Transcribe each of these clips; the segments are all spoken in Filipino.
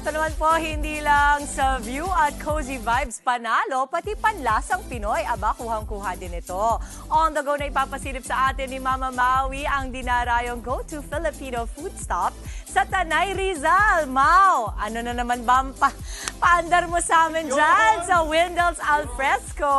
Ito naman po, hindi lang sa view at cozy vibes panalo, pati panlasang Pinoy. Aba, kuhang-kuha din ito. On the go na ipapasilip sa atin ni Mama Maui ang dinarayong go-to Filipino food stop sa Tanay Rizal. Mau, ano na naman ba ang paandar mo sa amin dyan sa Wendell's Alfresco?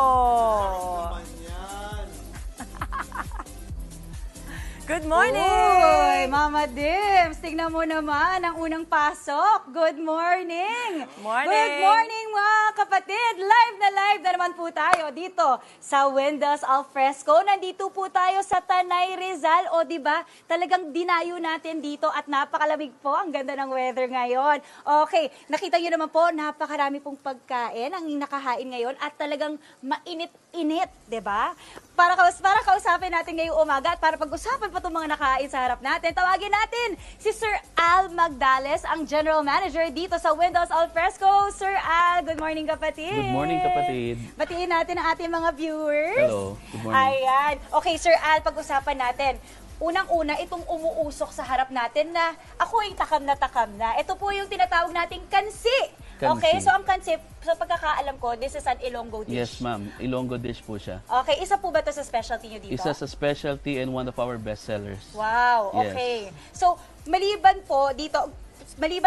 Good morning! Uy, Mama Dims, tignan mo naman ang unang pasok. Good morning! Morning! Good morning mga kapatid! Live na naman po tayo dito sa Wendell's Alfresco. Nandito po tayo sa Tanay Rizal. O diba, talagang dinayo natin dito at napakalamig po. Ang ganda ng weather ngayon. Okay, nakita nyo naman po, napakarami pong pagkain ang nakahain ngayon at talagang mainit-init, diba? Para kausapin natin ngayong umaga at para pag-usapan pa itong mga nakain sa harap natin, tawagin natin si Sir Al Magdales, ang General Manager dito sa Wendell's Alfresco. Sir Al, good morning kapatid. Good morning kapatid. Batiin natin ang ating mga viewers. Hello, good morning. Ayan. Okay, Sir Al, pag-usapan natin. Unang-una, itong umuusok sa harap natin na ako'y takam na takam na. Ito po yung tinatawag nating kansi. Okay, so ang kansi, sa pagkakaalam ko, this is an Ilonggo dish. Yes ma'am, Ilonggo dish po siya. Okay, isa po ba ito sa specialty nyo dito? Isa sa specialty and one of our best sellers. Wow, Yes. okay. So, maliban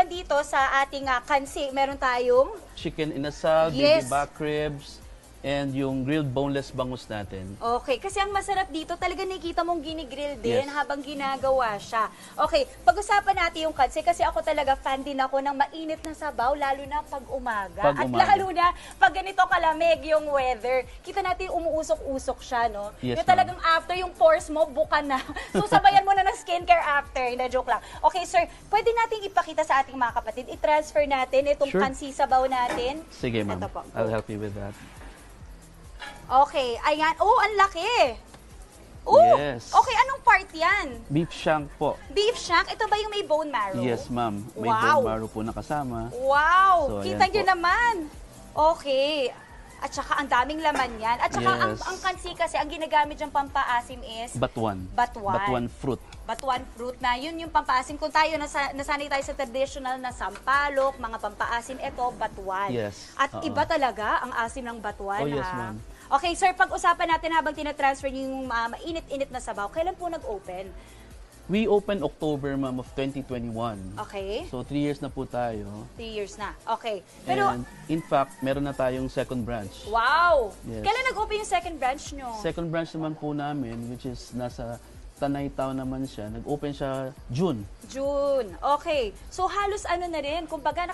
dito sa ating kansi, meron tayong Chicken inasal, Yes. baby back ribs, and yung grilled boneless bangus natin. Okay, kasi ang masarap dito, talaga nakikita mong ginigrill din Yes. habang ginagawa siya. Okay, pag-usapan natin yung kansi kasi ako talaga fan din ako ng mainit na sabaw, lalo na pag umaga. Pag At umaga. lalo na pag ganito kalamig yung weather, kita natin umuusok-usok siya, no? Yes, yung talagang after yung pores mo, buka na. So sabayan mo na ng skincare after, na joke lang. Okay, sir, pwede nating ipakita sa ating mga kapatid, i-transfer natin itong Sure. kansi sabaw natin. Sige ma'am, Ito po. I'll help you with that. Okay, ayan. Oh, ang laki! Oh, Yes. okay, anong part yan? Beef shank po. Beef shank? Ito ba yung may bone marrow? Yes ma'am, may Wow. bone marrow po nakasama. Wow! So, Kita ayan nyo po. naman. Okay. At saka ang daming laman yan. At saka Yes. ang kansi kasi, ang ginagamit yung pampaasim is Batuan. Batuan. Batuan fruit. batuan fruit na. Yun yung pampaasim. Kung tayo nasanay tayo sa traditional na sampalok, mga pampaasim, ito batuan. Yes. At Oo. iba talaga ang asim ng batuan. Oh, yes, ha? ma'am. Okay, sir, pag-usapan natin habang tinatransfer yung mainit-init na sabaw, kailan po nag-open? We opened October ma'am of 2021. Okay. So 3 years na po tayo. 3 years na. Okay. Pero, And in fact, meron na tayong second branch. wow! Yes. Kailan nag-open yung second branch nyo? Second branch naman po namin, which is nasa Tanay Town naman siya. Nag-open siya June. June. Okay. So, halos ano na rin, kumbaga,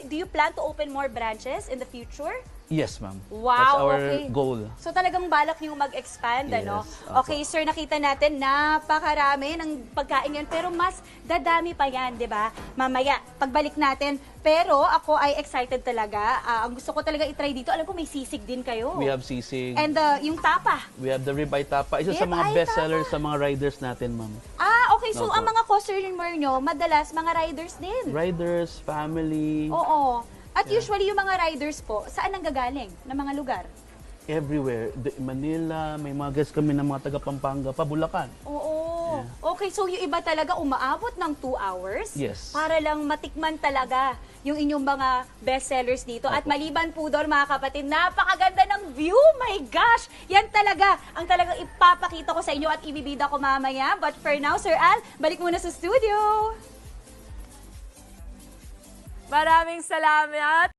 do you plan to open more branches in the future? Yes, ma'am. Wow, That's our okay. goal. So talagang balak niyo mag-expand, ano? Yes, opo. Okay, sir, nakita natin napakarami ng pagkain yan, pero mas dadami pa yan, di ba? Mamaya, pagbalik natin. Pero ako ay excited talaga. Ang gusto ko talaga itry dito, alam ko may sisig din kayo. We have sisig. And yung tapa. We have the ribeye tapa. Isa sa mga Ribeye best sellers tapa. sa mga riders natin, ma'am. Okay, so Opo. ang mga customer nyo, madalas mga riders din. Riders, family, Oo. At usually yung mga riders po, saan ang gagaling ng mga lugar? everywhere. Manila, may mga guests kami ng mga taga Pampanga, pa Bulacan. Oo. Okay, so yung iba talaga umaabot ng 2 hours Yes. para lang matikman talaga yung inyong mga best sellers dito. At Opo. maliban po doon, mga kapatid, napakaganda ng view. My gosh! Yan talaga ang talagang ipapakita ko sa inyo at ibibida ko mamaya. But for now, Sir Al, balik muna sa studio. Maraming salamat.